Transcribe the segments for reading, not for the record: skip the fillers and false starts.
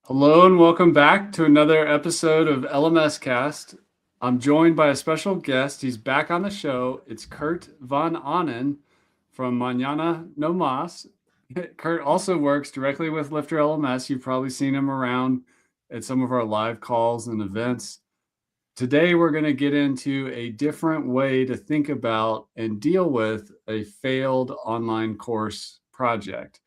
Hello and welcome back to another episode of LMS Cast. I'm joined by a special guest. He's back on the show. It's Kurt Von Annen from Mañana No Mas. Kurt also works directly with Lifter LMS. You've probably seen him around at some of our live calls and events. Today, we're going to get into a different way to think about and deal with a failed online course project.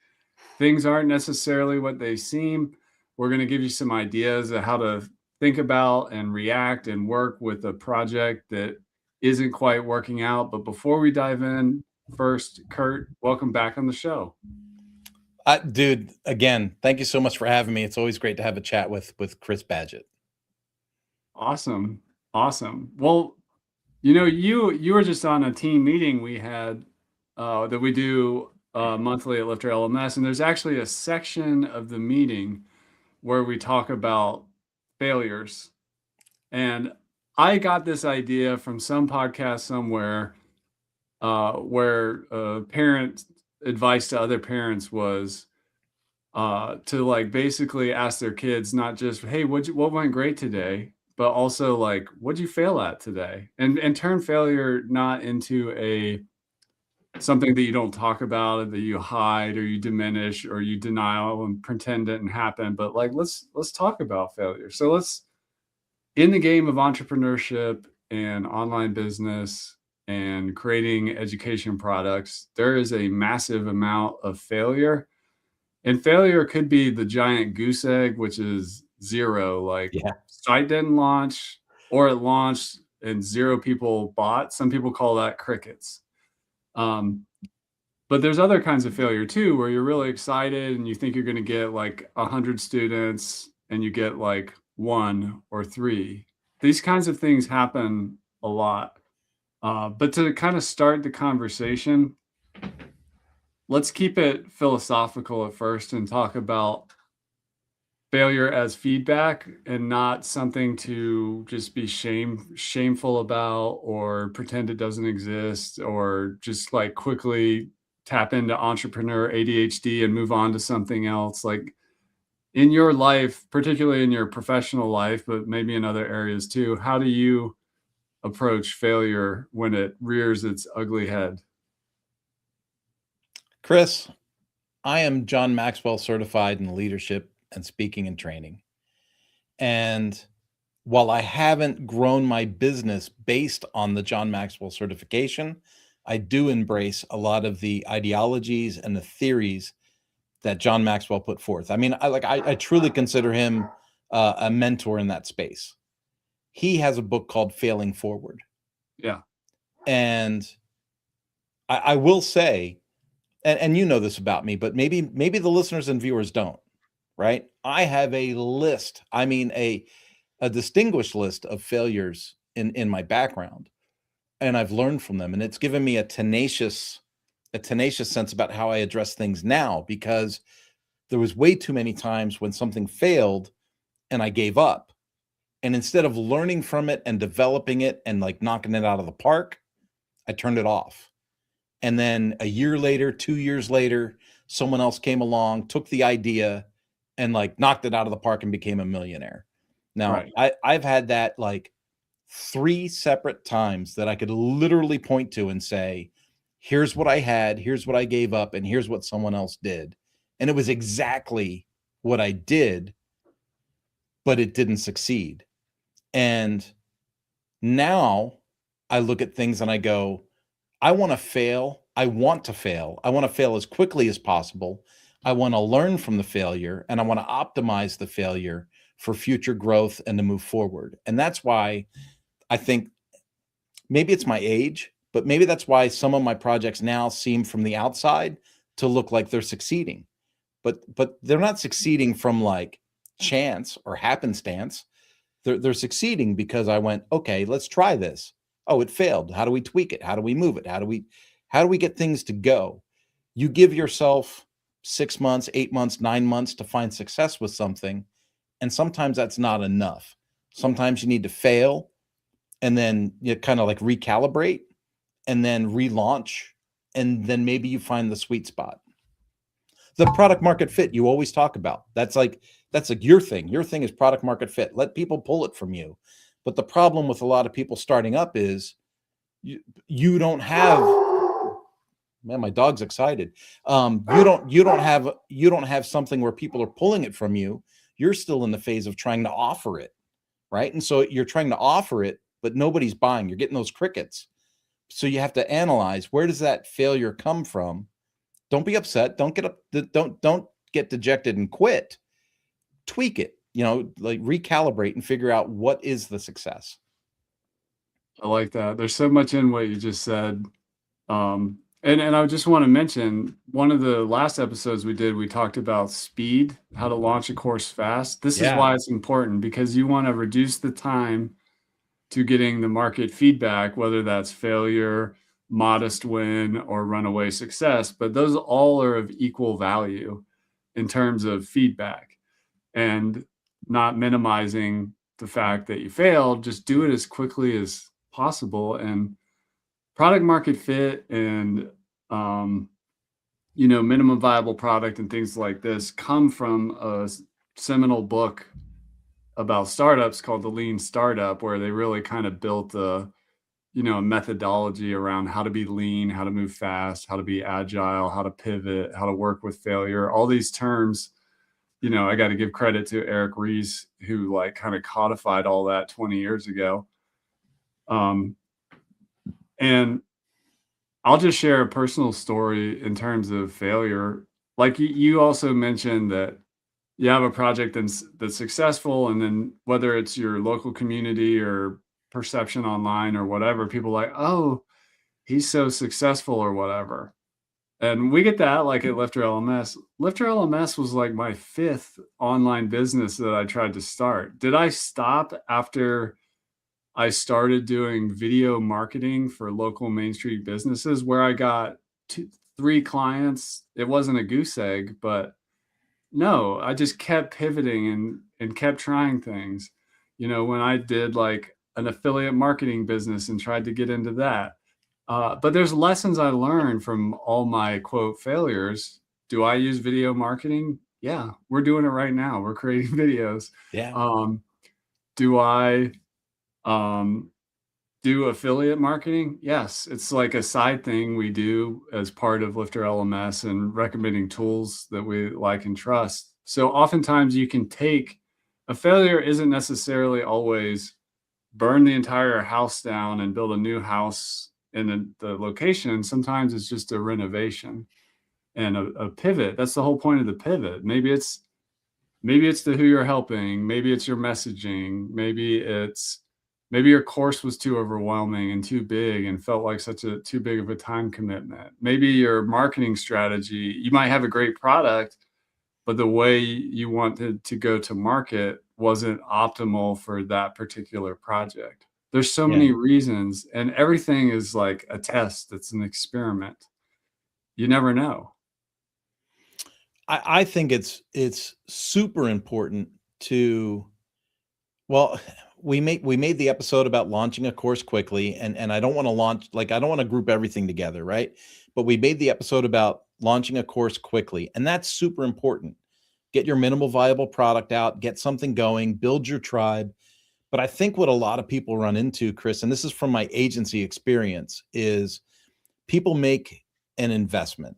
Things aren't necessarily what they seem. We're going to give you some ideas of how to think about and react and work with a project that isn't quite working out. But before we dive in, first, Kurt, welcome back on the show. Dude, again, thank you so much for having me. It's always great to have a chat with Chris Badgett. Awesome. Well, you were just on a team meeting we had that we do monthly at Lifter LMS, and there's actually a section of the meeting where we talk about failures. And I got this idea from some podcast somewhere where parent advice to other parents was to like basically ask their kids not just, hey, what went great today, but also like, what'd you fail at today? And turn failure not into something that you don't talk about, that you hide or you diminish or you denial and pretend didn't happen, but like let's talk about failure. So let's, in the game of entrepreneurship and online business and creating education products, there is a massive amount of failure. And failure could be the giant goose egg, which is zero, like site didn't launch, or it launched and zero people bought. Some people call that crickets. But there's other kinds of failure too, where you're really excited and you think you're going to get like 100 students and you get like 1 or 3. These kinds of things happen a lot. But to kind of start the conversation, let's keep it philosophical at first and talk about failure as feedback and not something to just be shameful about or pretend it doesn't exist or just like quickly tap into entrepreneur ADHD and move on to something else. Like in your life, particularly in your professional life, but maybe in other areas too, how do you approach failure when it rears its ugly head? Chris, I am John Maxwell certified in leadership and speaking and training. And while I haven't grown my business based on the John Maxwell certification, I do embrace a lot of the ideologies and the theories that John Maxwell put forth. I mean, I truly consider him a mentor in that space. He has a book called Failing Forward. Yeah. And I will say, and you know this about me, but maybe the listeners and viewers don't, right? I have a list. I mean, a distinguished list of failures in my background, and I've learned from them, and it's given me a tenacious sense about how I address things now, because there was way too many times when something failed and I gave up. And instead of learning from it and developing it and like knocking it out of the park, I turned it off. And then a year later, 2 years later, someone else came along, took the idea and like knocked it out of the park and became a millionaire. Now, Right. I've had that like 3 separate times that I could literally point to and say, here's what I had, here's what I gave up, and here's what someone else did. And it was exactly what I did, but it didn't succeed. And now I look at things and I go, I want to fail. I want to fail. I want to fail as quickly as possible. I want to learn from the failure and I want to optimize the failure for future growth and to move forward. And that's why I think maybe it's my age, but maybe that's why some of my projects now seem from the outside to look like they're succeeding. But they're not succeeding from like chance or happenstance. They're succeeding because I went, okay, let's try this. Oh, it failed. How do we tweak it? How do we move it? How do we get things to go? You give yourself 6 months, 8 months, 9 months to find success with something, and sometimes that's not enough. Sometimes you need to fail and then you kind of like recalibrate and then relaunch, and then maybe you find the sweet spot. the product market fit you always talk about. That's like your thing. Your thing is product market fit. Let people pull it from you. But the problem with a lot of people starting up is you don't have, man, my dog's excited. You don't have something where people are pulling it from you. You're still in the phase of trying to offer it, right? And so you're trying to offer it, but nobody's buying. You're getting those crickets. So you have to analyze, where does that failure come from? Don't be upset. Don't get dejected and quit. Tweak it, like recalibrate and figure out what is the success. I like that. There's so much in what you just said. And I just want to mention one of the last episodes we did, we talked about speed, how to launch a course fast. This is why it's important, because you want to reduce the time to getting the market feedback, whether that's failure, modest win, or runaway success. But those all are of equal value in terms of feedback, and not minimizing the fact that you failed. Just do it as quickly as possible. And product market fit and minimum viable product and things like this come from a seminal book about startups called The Lean Startup, where they really kind of built a methodology around how to be lean, how to move fast, how to be agile, how to pivot, how to work with failure. All these terms, I got to give credit to Eric Ries, who like kind of codified all that 20 years ago. And I'll just share a personal story in terms of failure. Like you also mentioned that you have a project that's successful, and then whether it's your local community or perception online or whatever, people are like, oh, he's so successful or whatever. And we get that like at Lifter LMS. Lifter LMS was like my 5th online business that I tried to start. Did I stop after I started doing video marketing for local Main Street businesses, where I got 3 clients? It wasn't a goose egg, but no, I just kept pivoting and kept trying things. When I did like an affiliate marketing business and tried to get into that. But there's lessons I learned from all my quote failures. Do I use video marketing? Yeah, we're doing it right now. We're creating videos. Yeah. Do I do affiliate marketing? Yes, it's like a side thing we do as part of Lifter LMS and recommending tools that we like and trust. So oftentimes you can take a failure isn't necessarily always burn the entire house down and build a new house in the location. Sometimes it's just a renovation and a pivot. That's the whole point of the pivot. Maybe it's the who you're helping. Maybe it's your messaging. Maybe your course was too overwhelming and too big and felt like too big of a time commitment. Maybe your marketing strategy, you might have a great product, but the way you wanted to go to market wasn't optimal for that particular project. There's so many reasons, and everything is like a test. It's an experiment. You never know. I think it's super important to, well, we made the episode about launching a course quickly, and I don't want to group everything together, right? But we made the episode about launching a course quickly, and that's super important. Get your minimal viable product out, get something going, build your tribe. But I think what a lot of people run into, Chris, and this is from my agency experience, is people make an investment,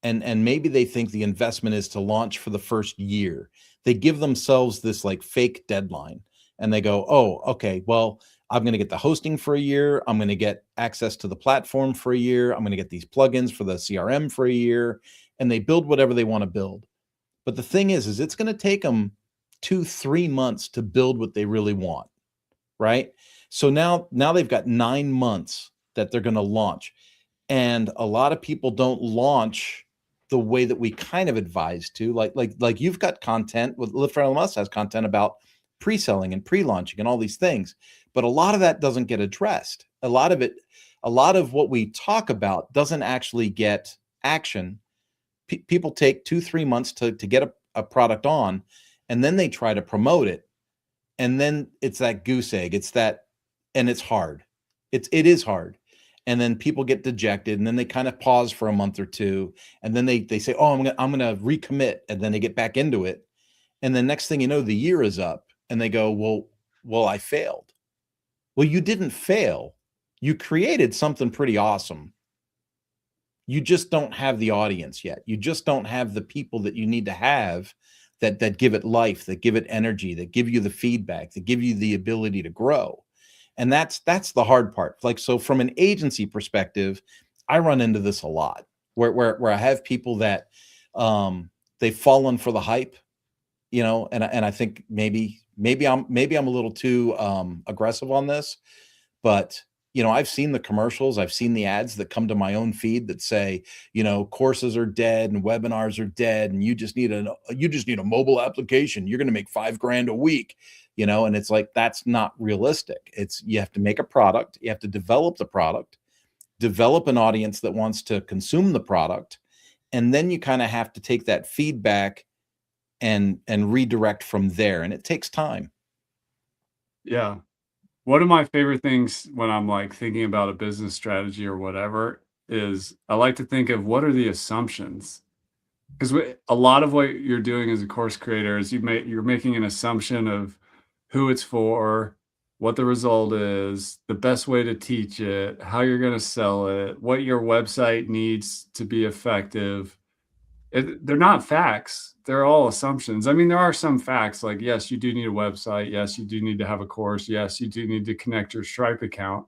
and maybe they think the investment is to launch for the first year. They give themselves this like fake deadline, and they go, oh, okay, well, I'm going to get the hosting for a year. I'm going to get access to the platform for a year. I'm going to get these plugins for the CRM for a year. And they build whatever they want to build. But the thing is it's going to take them 2-3 months to build what they really want, right? So now they've got 9 months that they're going to launch. And a lot of people don't launch the way that we kind of advise to. Like you've got content with Lifter LMS has content about pre-selling and pre-launching and all these things, but a lot of that doesn't get addressed. A lot of what we talk about doesn't actually get action. People take 2-3 months to get a product on, and then they try to promote it. And then it's that goose egg. And it's hard. It is hard. and then people get dejected, and then they kind of pause for a month or two, and then they say, oh, I'm gonna recommit, and then they get back into it, and the next thing you know, the year is up, and they go, well, I failed. Well, you didn't fail. You created something pretty awesome. You just don't have the audience yet. You just don't have the people that you need to have that give it life, that give it energy, that give you the feedback, that give you the ability to grow. And that's the hard part. Like, so from an agency perspective, I run into this a lot where I have people that they've fallen for the hype, and I think maybe I'm a little too aggressive on this, but I've seen the commercials, I've seen the ads that come to my own feed that say, courses are dead and webinars are dead, and you just need a mobile application. You're going to make $5,000 a week, and it's like, that's not realistic. You have to make a product, you have to develop the product, develop an audience that wants to consume the product, and then you kind of have to take that feedback and redirect from there, and it takes time. Yeah. One of my favorite things when I'm like thinking about a business strategy or whatever is I like to think of what are the assumptions? Because a lot of what you're doing as a course creator is you're making an assumption of who it's for, what the result is, the best way to teach it, how you're going to sell it, what your website needs to be effective. They're not facts. They're all assumptions. I mean, there are some facts like, yes, you do need a website. Yes, you do need to have a course. Yes, you do need to connect your Stripe account.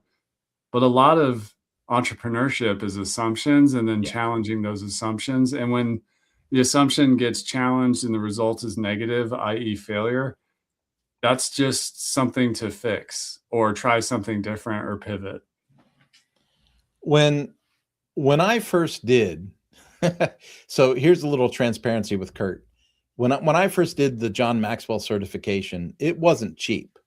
But a lot of entrepreneurship is assumptions and then Yeah. challenging those assumptions. And when the assumption gets challenged and the result is negative, i.e., failure, that's just something to fix or try something different or pivot. When I first did, so here's a little transparency with Kurt. When I first did the John Maxwell certification, it wasn't cheap.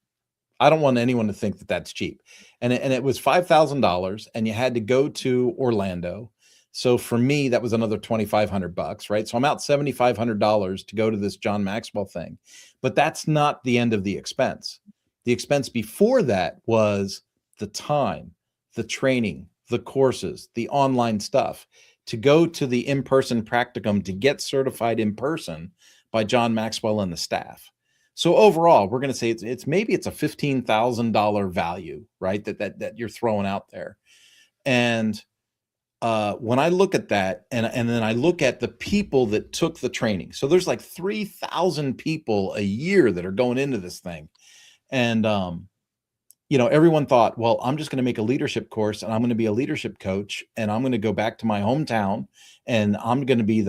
I don't want anyone to think that that's cheap. And it was $5,000, and you had to go to Orlando. So for me, that was another $2,500, right? So I'm out $7,500 to go to this John Maxwell thing. But that's not the end of the expense. The expense before that was the time, the training, the courses, the online stuff, to go to the in-person practicum to get certified in person by John Maxwell and the staff. So overall, we're going to say it's maybe it's a $15,000 value, right? That you're throwing out there. And when I look at that, and then I look at the people that took the training, so there's like 3,000 people a year that are going into this thing, and everyone thought, well, I'm just going to make a leadership course, and I'm going to be a leadership coach, and I'm going to go back to my hometown, and I'm going to be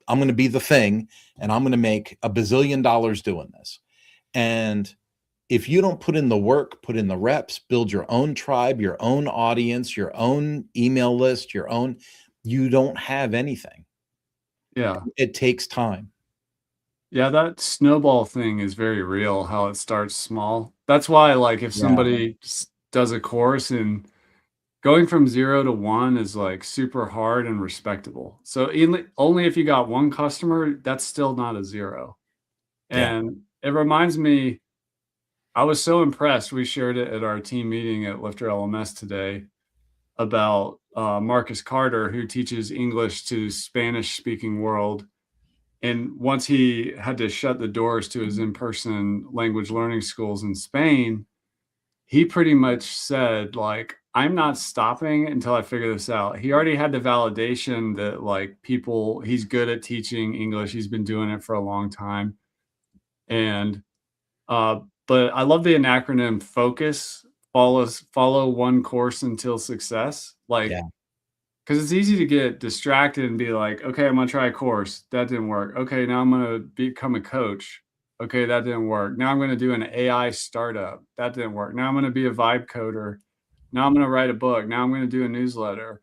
I'm going to be the thing, and I'm going to make $1 bazillion doing this. And if you don't put in the work, put in the reps, build your own tribe, your own audience, your own email list, you don't have anything. Yeah. It takes time. Yeah, that snowball thing is very real, how it starts small. That's why, like, if somebody does a course and going from 0 to 1 is like super hard and respectable. So only if you got one customer, that's still not a 0. Yeah. And it reminds me, I was so impressed. We shared it at our team meeting at Lifter LMS today about Marcus Carter, who teaches English to Spanish-speaking world. And once he had to shut the doors to his in-person language learning schools in Spain, he pretty much said, like, I'm not stopping until I figure this out. He already had the validation that like he's good at teaching English. He's been doing it for a long time. And but I love the acronym FOCUS, follow one course until success. Like, Yeah. because it's easy to get distracted and be like, okay, I'm gonna try a course. That didn't work. Okay, now I'm gonna become a coach. Okay, that didn't work. Now I'm gonna do an AI startup. That didn't work. Now I'm gonna be a vibe coder. Now I'm gonna write a book. Now I'm gonna do a newsletter.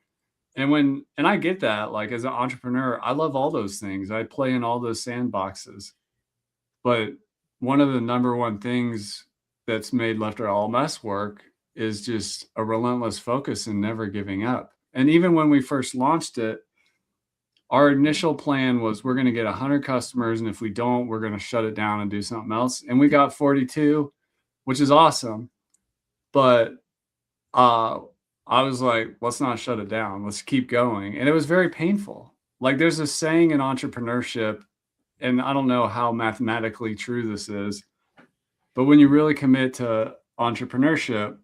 And I get that, like as an entrepreneur, I love all those things. I play in all those sandboxes. But one of the number one things that's made Lifter LMS work is just a relentless focus and never giving up. And even when we first launched it, our initial plan was we're going to get 100 customers, and if we don't, we're going to shut it down and do something else. And we got 42, which is awesome. But uh, I was like, let's not shut it down. Let's keep going. And it was very painful. Like there's a saying in entrepreneurship, and I don't know how mathematically true this is, but when you really commit to entrepreneurship,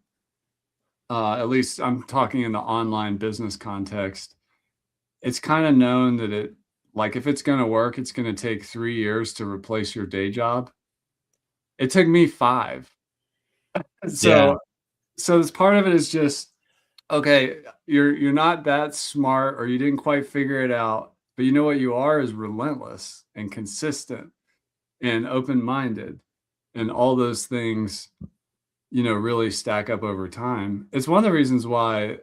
at least I'm talking in the online business context, it's kind of known that like if it's going to work, it's going to take 3 years to replace your day job. It took me 5. Yeah. So, so this part of it is just, okay, you're not that smart or you didn't quite figure it out, but you know what you are is relentless and consistent and open-minded, and all those things, really stack up over time. It's one of the reasons why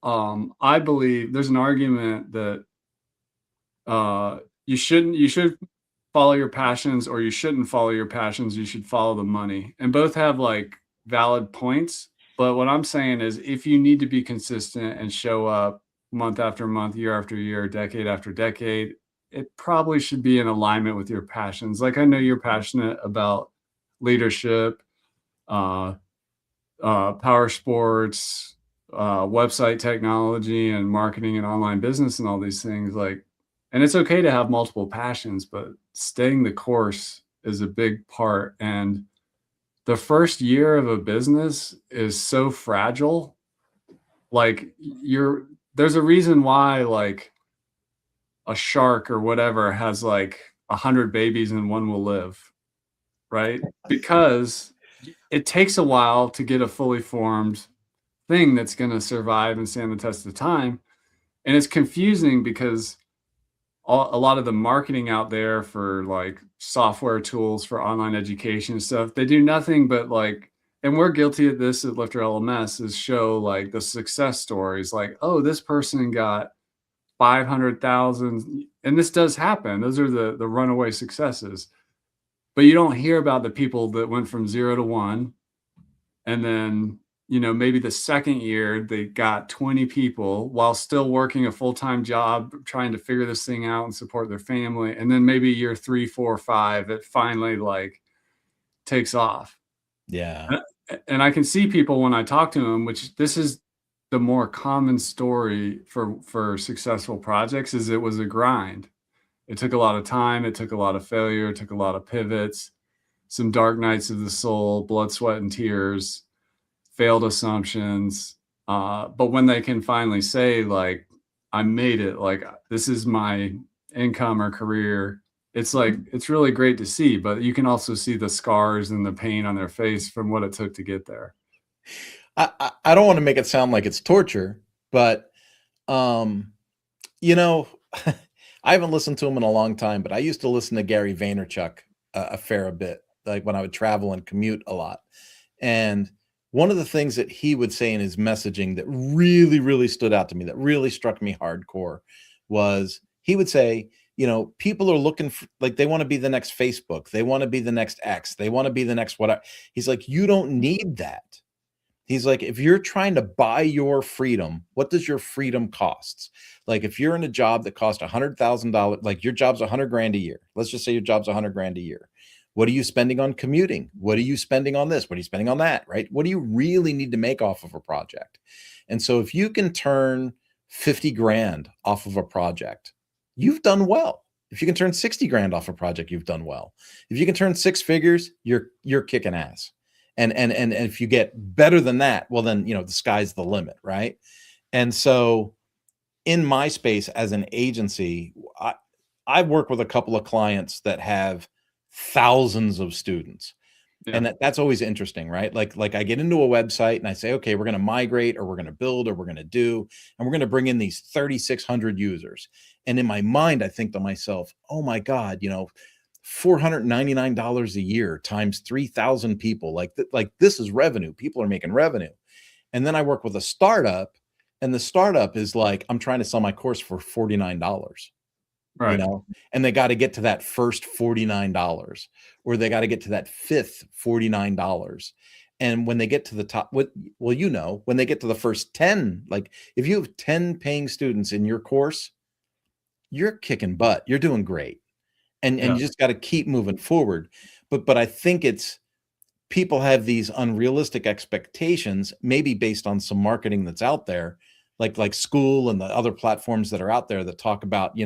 I believe there's an argument that uh you should follow your passions or you shouldn't follow your passions, you should follow the money. And both have like valid points. But what I'm saying is if you need to be consistent and show up month after month, year after year, decade after decade, it probably should be in alignment with your passions. Like I know you're passionate about leadership, uh, power sports, website technology, and marketing and online business, and all these things. Like, and it's okay to have multiple passions, but staying the course is a big part. And the first year of a business is so fragile. Like, there's a reason why, like, a shark or whatever has like 100 babies and one will live, right? Because it takes a while to get a fully formed thing that's going to survive and stand the test of time. And it's confusing because a lot of the marketing out there for like software tools for online education and stuff, they do nothing but like, and we're guilty of this at Lifter LMS, is show like the success stories, like, oh, this person got 500,000. And this does happen. Those are the runaway successes. But you don't hear about the people that went from 0 to 1, and then, maybe the second year they got 20 people while still working a full-time job, trying to figure this thing out and support their family. And then maybe year 3, 4, 5, it finally like takes off. Yeah. And I can see people when I talk to them, which this is the more common story for successful projects, is it was a grind. It took a lot of time. It took a lot of failure. It took a lot of pivots, some dark nights of the soul, blood, sweat, and tears, failed assumptions. But when they can finally say, like, I made it, like, this is my income or career, it's like, it's really great to see. But you can also see the scars and the pain on their face from what it took to get there. I don't want to make it sound like it's torture, but um, you know, I haven't listened to him in a long time, but I used to listen to Gary Vaynerchuk a fair bit, like when I would travel and commute a lot. And one of the things that he would say in his messaging that really, really stood out to me, that really struck me hardcore, was he would say, people are looking for, like, they want to be the next Facebook, they want to be the next X, they want to be the next whatever. He's like, you don't need that. He's like, if you're trying to buy your freedom, what does your freedom costs? Like, if you're in a job that costs $100,000, like your job's 100 grand a year. Let's just say your job's 100 grand a year. What are you spending on commuting? What are you spending on this? What are you spending on that? Right? What do you really need to make off of a project? And so if you can turn 50 grand off of a project, you've done well. If you can turn 60 grand off a project, you've done well. If you can turn 6 figures, you're kicking ass. And if you get better than that, well, then, the sky's the limit, right? And so in my space as an agency, I work with a couple of clients that have thousands of students. Yeah. And that's always interesting, right? Like I get into a website and I say, okay, we're going to migrate, or we're going to build, or we're going to do, and we're going to bring in these 3,600 users. And in my mind, I think to myself, oh my God, $499 a year times 3,000 people. Like this is revenue. People are making revenue. And then I work with a startup, and the startup is like, I'm trying to sell my course for $49. Right. And they got to get to that first $49, or they got to get to that fifth $49. And when they get to the top, when they get to the first 10, like if you have 10 paying students in your course, you're kicking butt. You're doing great. And Yeah. you just got to keep moving forward. But I think it's people have these unrealistic expectations, maybe based on some marketing that's out there, like School and the other platforms that are out there that talk about,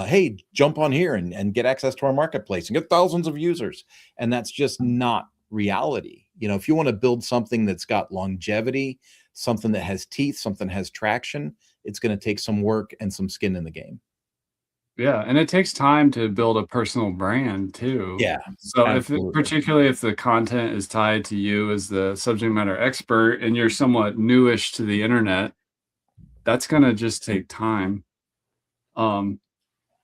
hey, jump on here and get access to our marketplace and get thousands of users. And that's just not reality. If you want to build something that's got longevity, something that has teeth, something that has traction, it's going to take some work and some skin in the game. Yeah, and it takes time to build a personal brand too. Yeah, So absolutely. particularly if the content is tied to you as the subject matter expert and you're somewhat newish to the internet, that's gonna just take time. Um,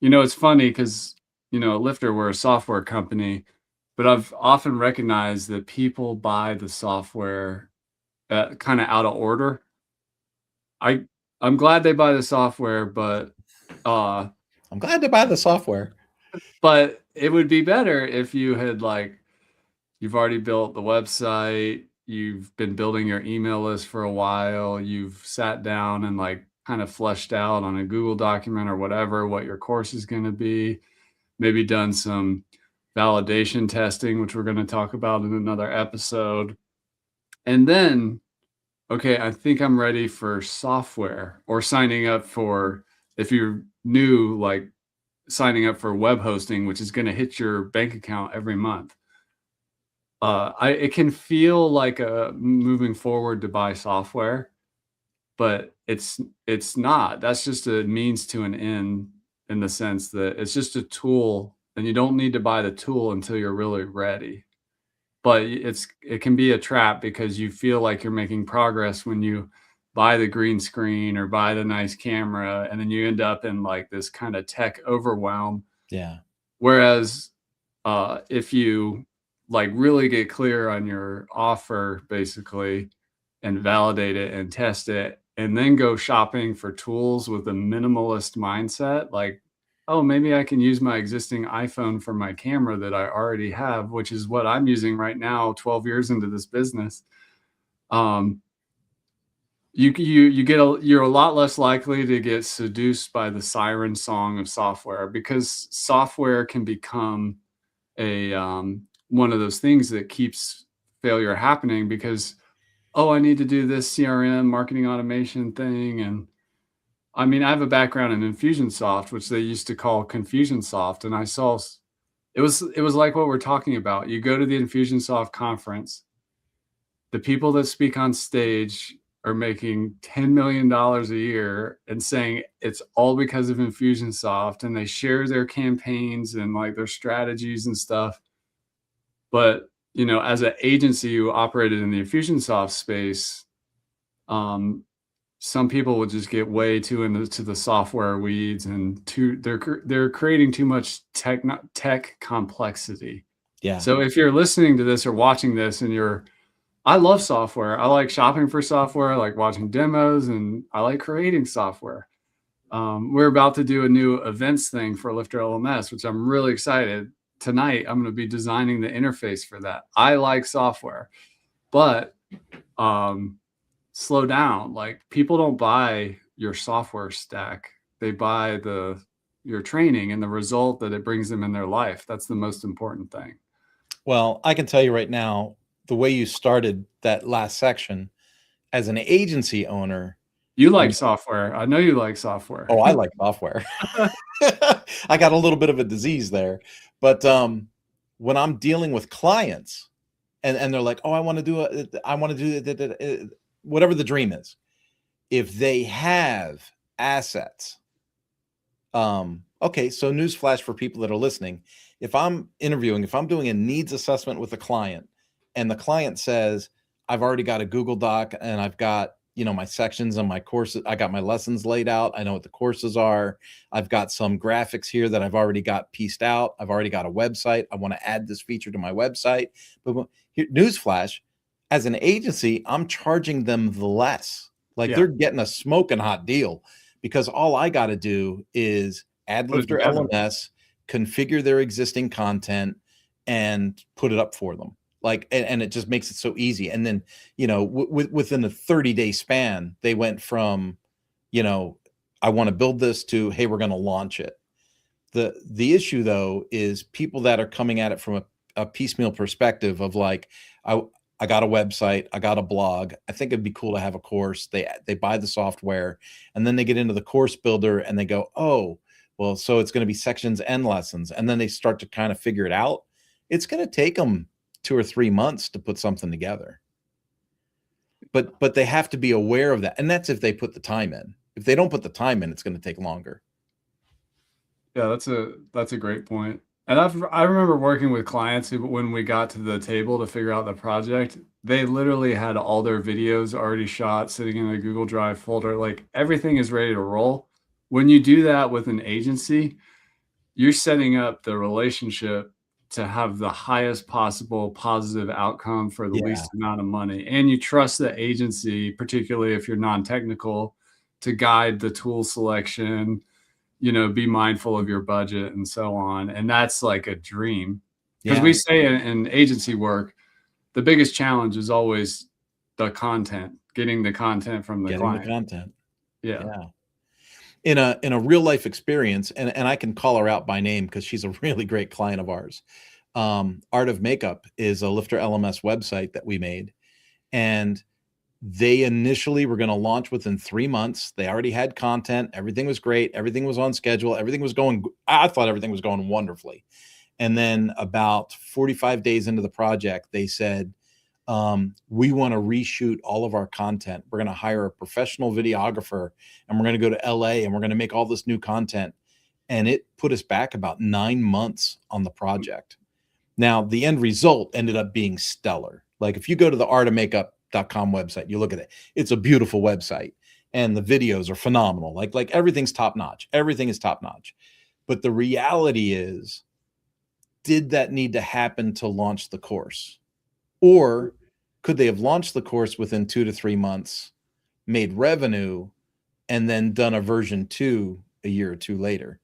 it's funny because at Lifter, we're a software company, but I've often recognized that people buy the software kind of out of order. I I'm glad they buy the software, uh I'm glad to buy the software. but it would be better if you had you've already built the website, you've been building your email list for a while, you've sat down and kind of fleshed out on a Google document or whatever what your course is going to be, maybe done some validation testing, which we're going to talk about in another episode. And then, okay, I think I'm ready for software or signing up for, if you're new, signing up for web hosting, which is going to hit your bank account every month. It can feel like a moving forward to buy software, but it's not. That's just a means to an end in the sense that it's just a tool, and you don't need to buy the tool until you're really ready. But it can be a trap because you feel like you're making progress when you buy the green screen or buy the nice camera, and then you end up in this kind of tech overwhelm. Yeah. Whereas if you really get clear on your offer basically and validate it and test it and then go shopping for tools with a minimalist mindset, oh, maybe I can use my existing iPhone for my camera that I already have, which is what I'm using right now 12 years into this business. um you're a lot less likely to get seduced by the siren song of software, because software can become a one of those things that keeps failure happening because, oh, I need to do this CRM marketing automation thing. And I mean, I have a background in Infusionsoft, which they used to call Confusionsoft, and it was like what we're talking about. You go to the Infusionsoft conference, the people that speak on stage are making $10 million a year and saying it's all because of Infusionsoft, and they share their campaigns and their strategies and stuff. But, as an agency who operated in the Infusionsoft space, some people would just get way too into the software weeds, and they're creating too much tech complexity. Yeah. So if you're listening to this or watching this and I love software. I like shopping for software, I like watching demos, and I like creating software. We're about to do a new events thing for Lifter LMS, which I'm really excited. Tonight, I'm going to be designing the interface for that. I like software, but slow down. People don't buy your software stack; they buy your training and the result that it brings them in their life. That's the most important thing. Well, I can tell you right now, the way you started that last section, as an agency owner, You like software. I know you like software. oh, I like software. I got a little bit of a disease there, but when I'm dealing with clients and they're like, "Oh, I want to do whatever the dream is," if they have assets, okay. So, newsflash for people that are listening: if I'm doing a needs assessment with a client, and the client says, "I've already got a Google Doc, and I've got my sections and my courses. I got my lessons laid out. I know what the courses are. I've got some graphics here that I've already got pieced out. I've already got a website. I want to add this feature to my website." But here, newsflash: as an agency, I'm charging them the less. Like, Yeah. they're getting a smoking hot deal because all I got to do is add Put it Lifter together. LMS, configure their existing content, and put it up for them. And it just makes it so easy. And then, within a 30-day span, they went from, I want to build this to, hey, we're going to launch it. The issue though is people that are coming at it from a piecemeal perspective of like, I got a website, I got a blog. I think it'd be cool to have a course. They buy the software, and then they get into the course builder and they go, oh, well, so it's going to be sections and lessons, and then they start to kind of figure it out. It's going to take them 2 or 3 months to put something together. But they have to be aware of that, and that's if they put the time in. If they don't put the time in, it's going to take longer. Yeah, that's a great point. And I remember working with clients who, when we got to the table to figure out the project, they literally had all their videos already shot, sitting in a Google Drive folder. Like everything is ready to roll. When you do that with an agency, you're setting up the relationship to have the highest possible positive outcome for the Yeah. least amount of money. And you trust the agency, particularly if you're non-technical, to guide the tool selection, be mindful of your budget and so on. And that's like a dream. Because Yeah. we say in agency work, the biggest challenge is always the content, getting the content from the Getting the client. content. Yeah. Yeah. In a real life experience, and I can call her out by name because she's a really great client of ours. Art of Makeup is a Lifter LMS website that we made, and they initially were going to launch within 3 months. They already had content. Everything was great. Everything was on schedule. I thought everything was going wonderfully. And then about 45 days into the project, they said, we want to reshoot all of our content. We're going to hire a professional videographer, and we're going to go to LA, and we're going to make all this new content. And it put us back about 9 months on the project. Now, the end result ended up being stellar. Like if you go to the artofmakeup.com website, you look at it, it's a beautiful website, and the videos are phenomenal. Like everything's top notch. Everything is top notch. But the reality is, did that need to happen to launch the course? Or could they have launched the course within 2 to 3 months, made revenue, and then done a version 2 a year or 2 later?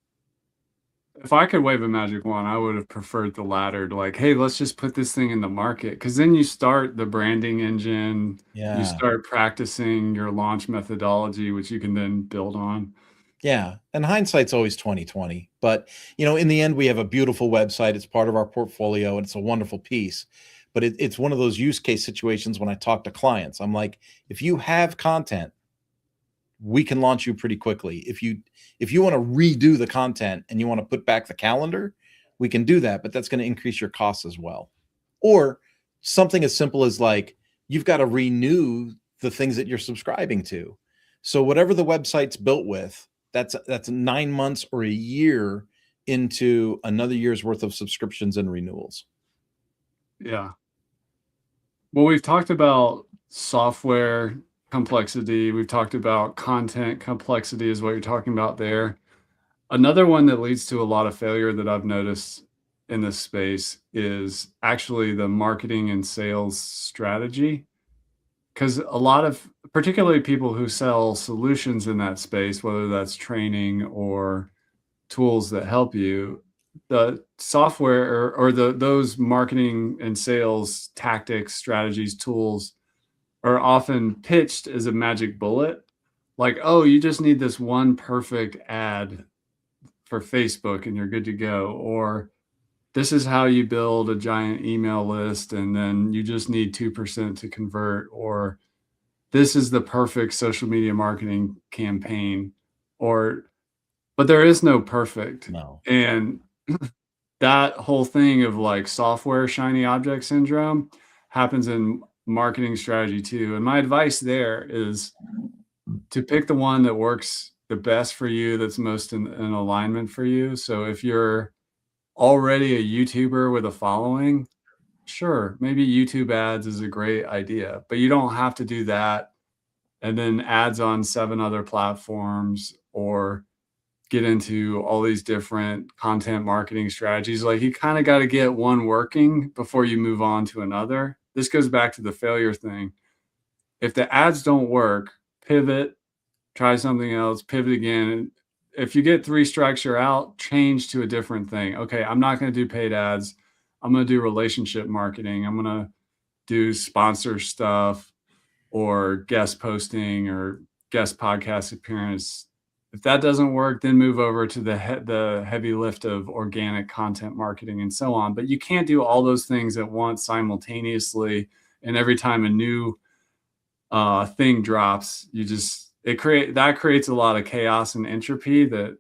If I could wave a magic wand, I would have preferred the latter to like, hey, let's just put this thing in the market. Because then you start the branding engine, you Yeah. start practicing your launch methodology, which you can then build on. Yeah. And hindsight's always 2020. But in the end, we have a beautiful website. It's part of our portfolio, and it's a wonderful piece. But it's one of those use case situations when I talk to clients. I'm like, if you have content, we can launch you pretty quickly. If you want to redo the content and you want to put back the calendar, we can do that, but that's going to increase your costs as well. Or something as simple as like, you've got to renew the things that you're subscribing to. So whatever the website's built with, that's 9 months or a year into another year's worth of subscriptions and renewals. Yeah. Well, we've talked about software complexity. We've talked about content complexity is what you're talking about there. Another one that leads to a lot of failure that I've noticed in this space is actually the marketing and sales strategy. Because a lot of, particularly people who sell solutions in that space, whether that's training or tools that help you, the software or those marketing and sales tactics, strategies, tools are often pitched as a magic bullet. Like, oh, you just need this one perfect ad for Facebook and you're good to go. Or this is how you build a giant email list and then you just need 2% to convert. Or this is the perfect social media marketing campaign. But there is no perfect. No. And that whole thing of like software shiny object syndrome happens in marketing strategy too. And my advice there is to pick the one that works the best for you, that's most in alignment for you. So if you're already a YouTuber with a following, sure, maybe YouTube ads is a great idea, but you don't have to do that and then ads on 7 other platforms or get into all these different content marketing strategies. Like you kind of got to get one working before you move on to another. This goes back to the failure thing. If the ads don't work, pivot, try something else, pivot again. And if you get 3 strikes, you're out, change to a different thing. Okay, I'm not going to do paid ads. I'm going to do relationship marketing. I'm going to do sponsor stuff or guest posting or guest podcast appearance If that doesn't work, then move over to the heavy lift of organic content marketing and so on. But you can't do all those things at once simultaneously. And every time a new thing drops, that creates a lot of chaos and entropy that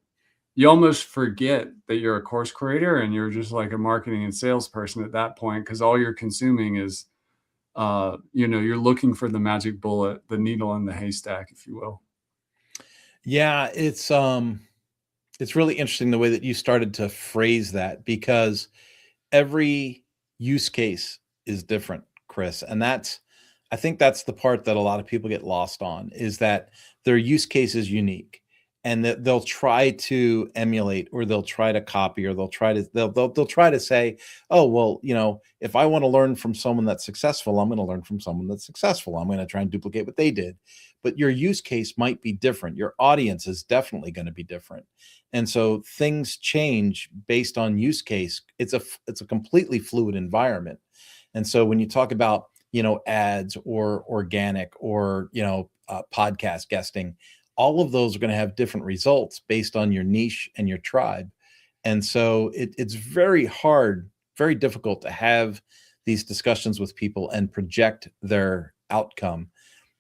you almost forget that you're a course creator and you're just like a marketing and salesperson at that point, because all you're consuming is you're looking for the magic bullet, the needle in the haystack, if you will. Yeah, it's really interesting the way that you started to phrase that, because every use case is different, Chris. And I think that's the part that a lot of people get lost on, is that their use case is unique, and that they'll try to emulate, or they'll try to copy, or they'll try to say, oh, well, if I want to learn from someone that's successful, I'm going to learn from someone that's successful. I'm going to try and duplicate what they did. But your use case might be different. Your audience is definitely going to be different. And so things change based on use case. It's a completely fluid environment. And so when you talk about, ads or organic or, podcast guesting, all of those are going to have different results based on your niche and your tribe. And so it's very hard, very difficult to have these discussions with people and project their outcome.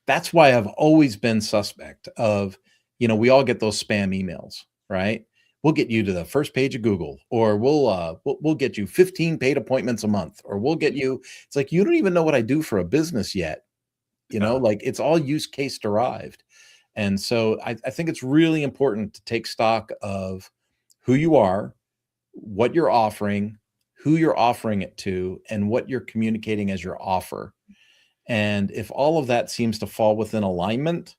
That's why I've always been suspect of, we all get those spam emails, right? We'll get you to the first page of Google, or we'll get you 15 paid appointments a month, or we'll get you. It's like, you don't even know what I do for a business yet. Like, it's all use case derived. And so I think it's really important to take stock of who you are, what you're offering, who you're offering it to, and what you're communicating as your offer. And if all of that seems to fall within alignment,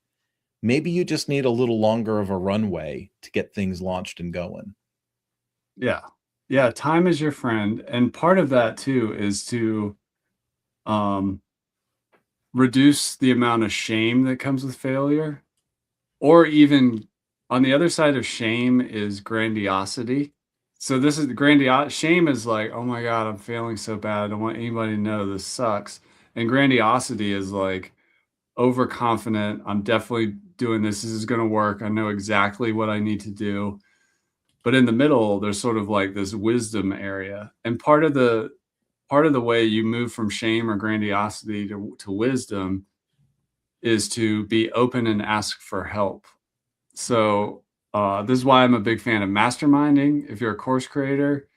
maybe you just need a little longer of a runway to get things launched and going. Yeah. Yeah. Time is your friend. And part of that too is to reduce the amount of shame that comes with failure. Or even on the other side of shame is grandiosity. So this is the shame is like, oh my God, I'm failing so bad. I don't want anybody to know this sucks. And grandiosity is like overconfident. I'm definitely doing this. This is going to work. I know exactly what I need to do. But in the middle, there's sort of like this wisdom area. And part of the way you move from shame or grandiosity to wisdom is to be open and ask for help. So this is why I'm a big fan of masterminding. If you're a course creator,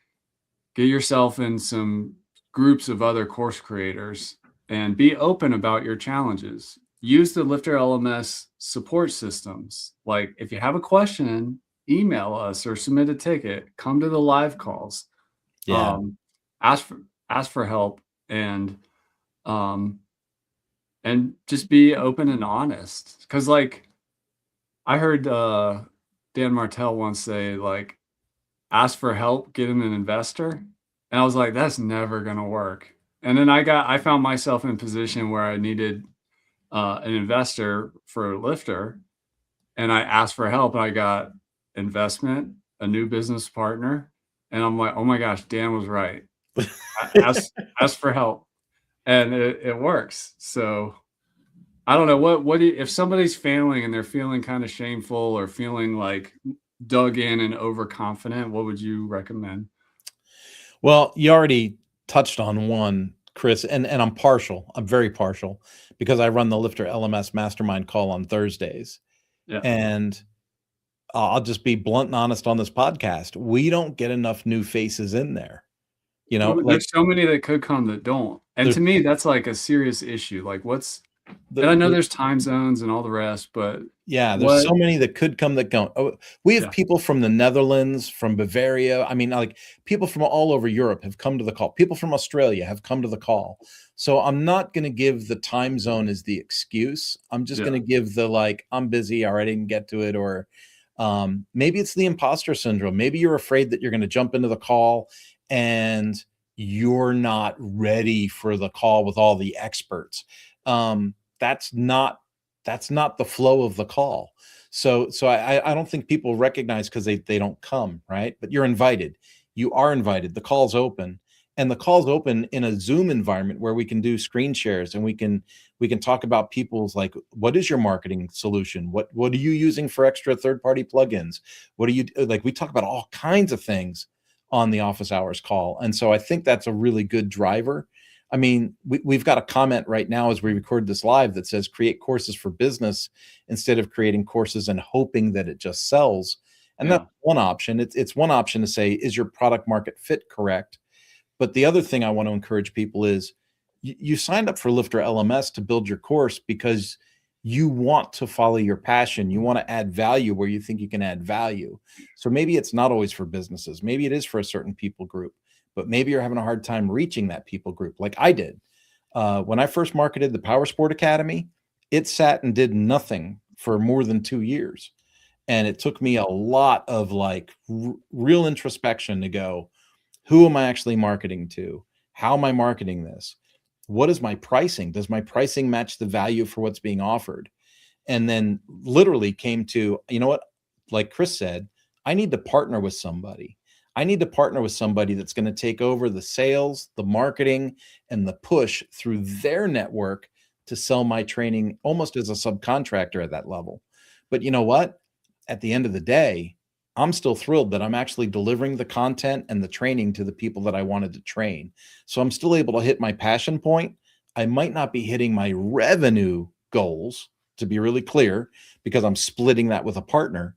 get yourself in some groups of other course creators and be open about your challenges. Use the Lifter LMS support systems. Like, if you have a question, email us or submit a ticket. Come to the live calls. Yeah. Ask for help, and just be open and honest. Because, like, I heard Dan Martell once say, like, ask for help, get him an investor. And I was like, that's never going to work. And then I found myself in a position where I needed an investor for Lifter, and I asked for help, and I got investment, a new business partner. And I'm like, oh my gosh, Dan was right. Ask for help, and it works. So I don't know what if somebody's failing and they're feeling kind of shameful or feeling like dug in and overconfident, what would you recommend? Well, you already touched on one, Chris, and I'm partial. I'm very partial, because I run the Lifter LMS mastermind call on Thursdays. Yeah. And I'll just be blunt and honest on this podcast. We don't get enough new faces in there. There's so many that could come that don't. And to me, that's like a serious issue. Like, and I know there's time zones and all the rest, but yeah, there's so many that could come that don't. Oh, we have people from the Netherlands, from Bavaria. I mean, like, people from all over Europe have come to the call. People from Australia have come to the call. So I'm not going to give the time zone as the excuse. I'm just going to give the, like, I'm busy, or I didn't get to it, or maybe it's the imposter syndrome. Maybe you're afraid that you're going to jump into the call and you're not ready for the call with all the experts. That's not the flow of the call. So I don't think people recognize, because they don't come, right? But you're invited. You are invited. The call's open. and the call's open in a Zoom environment where we can do screen shares, and we can talk about people's, like, what is your marketing solution? What are you using for extra third-party plugins? What are you like? We talk about all kinds of things on the office hours call. And so I think that's a really good driver. I mean, we've got a comment right now as we record this live that says create courses for business instead of creating courses and hoping that it just sells. And that's Yeah. one option. It's one option to say, is your product market fit correct? But the other thing I want to encourage people is you signed up for Lifter LMS to build your course because you want to follow your passion. You want to add value where you think you can add value. So maybe it's not always for businesses. Maybe it is for a certain people group, but maybe you're having a hard time reaching that people group like I did. When I first marketed the Power Sport Academy, it sat and did nothing for more than 2 years. And it took me a lot of like real introspection to go, who am I actually marketing to? How am I marketing this? What is my pricing? Does my pricing match the value for what's being offered? And then literally came to, you know what, like Chris said, I need to partner with somebody. I need to partner with somebody that's going to take over the sales, the marketing, and the push through their network to sell my training almost as a subcontractor at that level. But you know what? At the end of the day, I'm still thrilled that I'm actually delivering the content and the training to the people that I wanted to train. So I'm still able to hit my passion point. I might not be hitting my revenue goals, to be really clear, because I'm splitting that with a partner,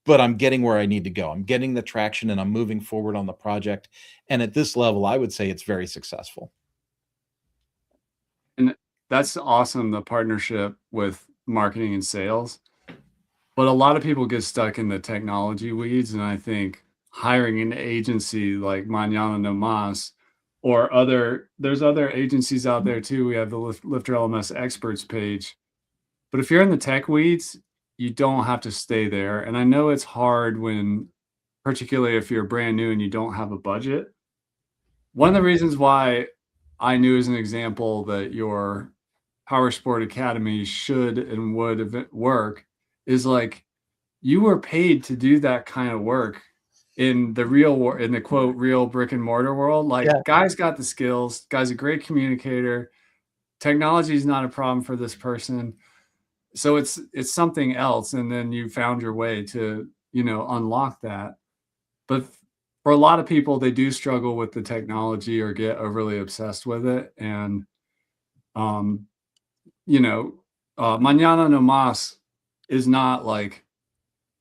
but I'm getting where I need to go. I'm getting the traction and I'm moving forward on the project. And at this level, I would say it's very successful. And that's awesome, the partnership with marketing and sales. But a lot of people get stuck in the technology weeds, and I think hiring an agency like Mañana No Mas or there's other agencies out there too. We have the Lifter LMS experts page. But if you're in the tech weeds, you don't have to stay there. And I know it's hard when, particularly if you're brand new and you don't have a budget. One of the reasons why I knew as an example that your Power Sport Academy should and would work is like you were paid to do that kind of work in the in the quote real brick and mortar world. Like Yeah. guy's got the skills, guy's a great communicator. Technology is not a problem for this person. So it's something else. And then you found your way to, unlock that. But for a lot of people, they do struggle with the technology or get overly obsessed with it. And um, Mañana No Mas is not like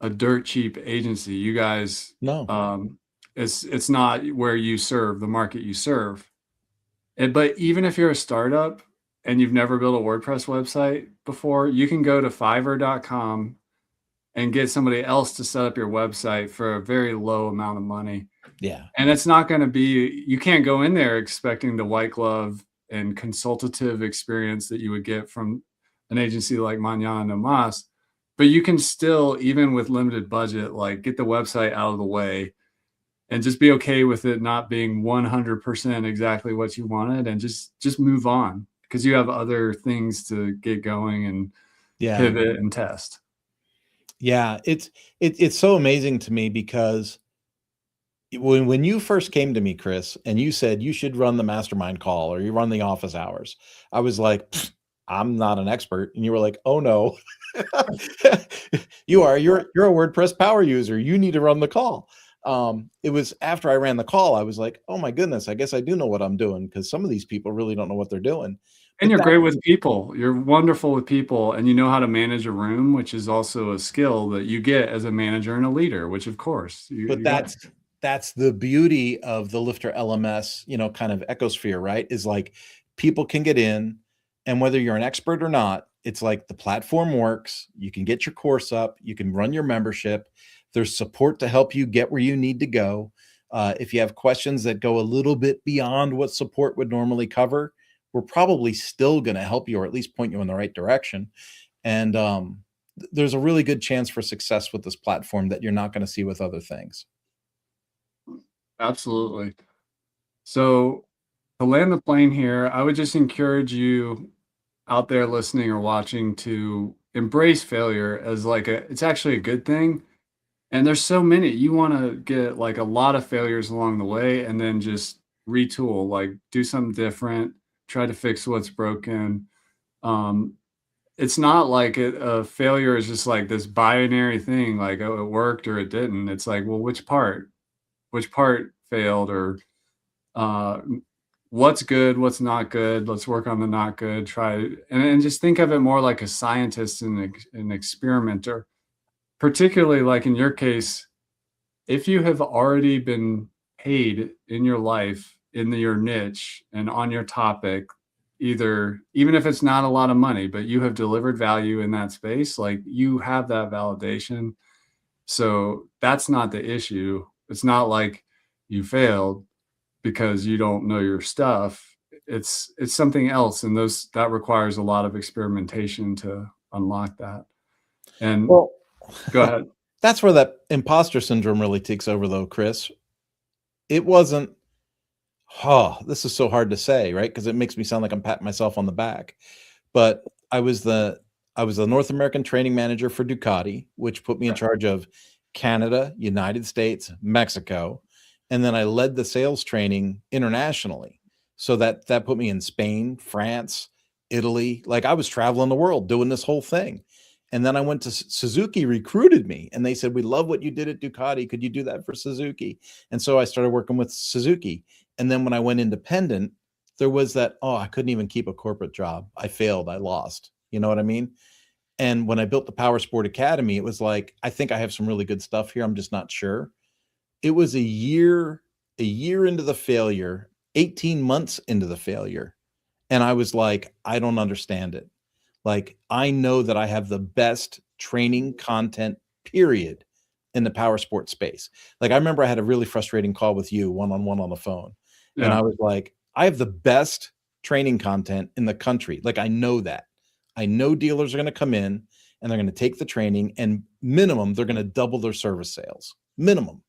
a dirt cheap agency. You guys, No. it's not where you serve, the market you serve. But even if you're a startup and you've never built a WordPress website before, you can go to Fiverr.com and get somebody else to set up your website for a very low amount of money. Yeah. And it's not going to be, you can't go in there expecting the white glove and consultative experience that you would get from an agency like Mañana No Mas. But you can still, even with limited budget, like get the website out of the way and just be okay with it not being 100% exactly what you wanted, and just move on because you have other things to get going and pivot and test. Yeah, it's so amazing to me because when you first came to me, Chris, and you said you should run the mastermind call or you run the office hours, I was like, I'm not an expert. And you were like, oh no, you're a WordPress power user. You need to run the call. It was after I ran the call, I was like, oh my goodness, I guess I do know what I'm doing, because some of these people really don't know what they're doing. And you're great with people. You're wonderful with people, and you know how to manage a room, which is also a skill that you get as a manager and a leader, which of course that's the beauty of the Lifter LMS, kind of ecosphere, right? Is like people can get in, and whether you're an expert or not, it's like the platform works. You can get your course up, you can run your membership. There's support to help you get where you need to go. If you have questions that go a little bit beyond what support would normally cover, we're probably still going to help you, or at least point you in the right direction. And there's a really good chance for success with this platform that you're not going to see with other things. Absolutely. So to land the plane here, I would just encourage you out there listening or watching to embrace failure as it's actually a good thing. And there's so many, you want to get like a lot of failures along the way and then just retool, like do something different, try to fix what's broken. Um, it's not like a failure is just like this binary thing, like, oh, it worked or it didn't. It's like, well, which part failed, or uh, what's good, what's not good. Let's work on the not good. Try and just think of it more like a scientist and an experimenter. Particularly, like in your case, if you have already been paid in your life in your niche and on your topic, either even if it's not a lot of money, but you have delivered value in that space, like you have that validation. So that's not the issue. It's not like you failed because you don't know your stuff. It's something else, and those that requires a lot of experimentation to unlock that. And Well, go ahead. that's where that imposter syndrome really takes over, though, Chris. It wasn't, oh, this is so hard to say, right? Because it makes me sound like I'm patting myself on the back. But I was the North American training manager for Ducati, which put me in charge of Canada, United States, Mexico, and then I led the sales training internationally. So that put me in Spain, France, Italy. Like I was traveling the world doing this whole thing. And then I went to Suzuki, recruited me, and they said, "We love what you did at Ducati. Could you do that for Suzuki?" And so I started working with Suzuki. And then when I went independent, there was that, oh, I couldn't even keep a corporate job. I failed. I lost. You know what I mean? And when I built the Power Sport Academy, it was like, I think I have some really good stuff here. I'm just not sure. It was a year into the failure, 18 months into the failure. And I was like, I don't understand it. Like, I know that I have the best training content, period, in the power sport space. Like, I remember I had a really frustrating call with you one on one on the phone. And Yeah. I was like, I have the best training content in the country. Like, I know that. I know dealers are going to come in and they're going to take the training, and minimum, they're going to double their service sales. Minimum.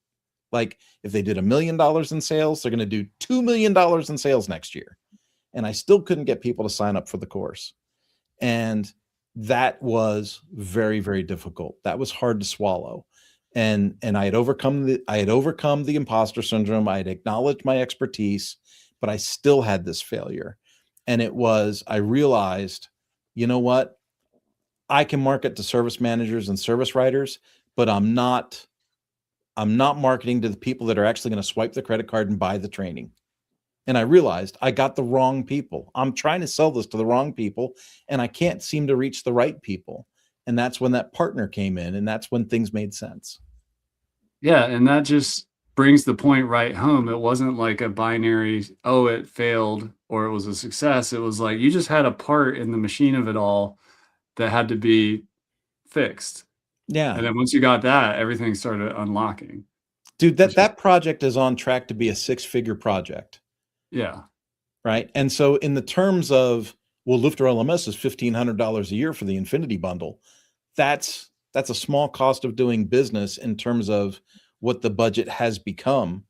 Like, if they did $1 million in sales, they're going to do $2 million in sales next year. And I still couldn't get people to sign up for the course. And that was very, very difficult. That was hard to swallow. And I had overcome the imposter syndrome. I had acknowledged my expertise, but I still had this failure. And I realized, you know what? I can market to service managers and service writers, but I'm not marketing to the people that are actually going to swipe the credit card and buy the training. And I realized I got the wrong people. I'm trying to sell this to the wrong people, and I can't seem to reach the right people. And that's when that partner came in, and that's when things made sense. Yeah, and that just brings the point right home. It wasn't like a binary, oh, it failed or it was a success. It was like you just had a part in the machine of it all that had to be fixed. And Yeah. then once you got that, everything started unlocking. Dude, Which is that project is on track to be a six-figure project, yeah. right? And so in the terms of, well, Lufter LMS is $1,500 a year for the Infinity bundle. That's a small cost of doing business in terms of what the budget has become.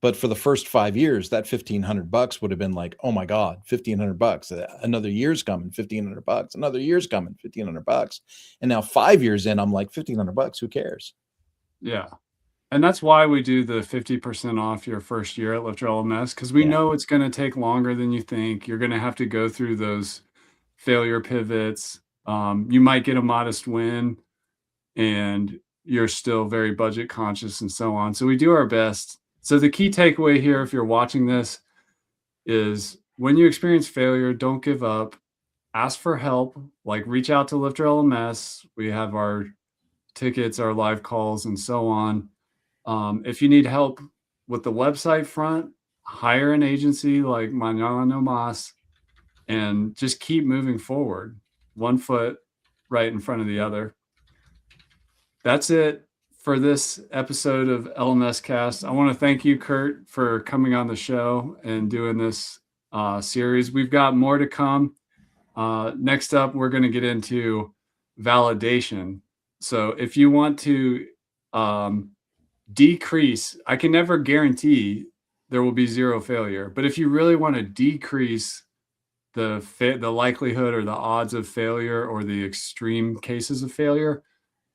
But for the first 5 years, that $1,500 would have been like, oh my God, $1,500. Another year's coming, $1,500. Another year's coming, $1,500. And now 5 years in, I'm like, $1,500. Who cares? Yeah. And that's why we do the 50% off your first year at Lifter LMS, because we Yeah. know it's going to take longer than you think. You're going to have to go through those failure pivots. You might get a modest win and you're still very budget conscious and so on. So we do our best. So the key takeaway here, if you're watching this, is when you experience failure, don't give up. Ask for help, like reach out to Lifter LMS. We have our tickets, our live calls, and so on. If you need help with the website front, hire an agency like Manana no Mas and just keep moving forward, one foot right in front of the other. That's it for this episode of LMS Cast. I want to thank you, Kurt, for coming on the show and doing this series. We've got more to come. Next up, we're going to get into validation. So if you want to decrease, I can never guarantee there will be zero failure, but if you really want to decrease the likelihood or the odds of failure or the extreme cases of failure,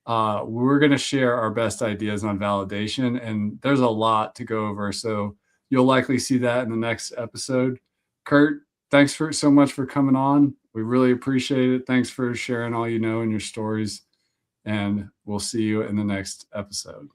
we're going to share our best ideas on validation, and there's a lot to go over. So you'll likely see that in the next episode. Kurt, thanks so much for coming on. We really appreciate it. Thanks for sharing all you know and your stories. And we'll see you in the next episode.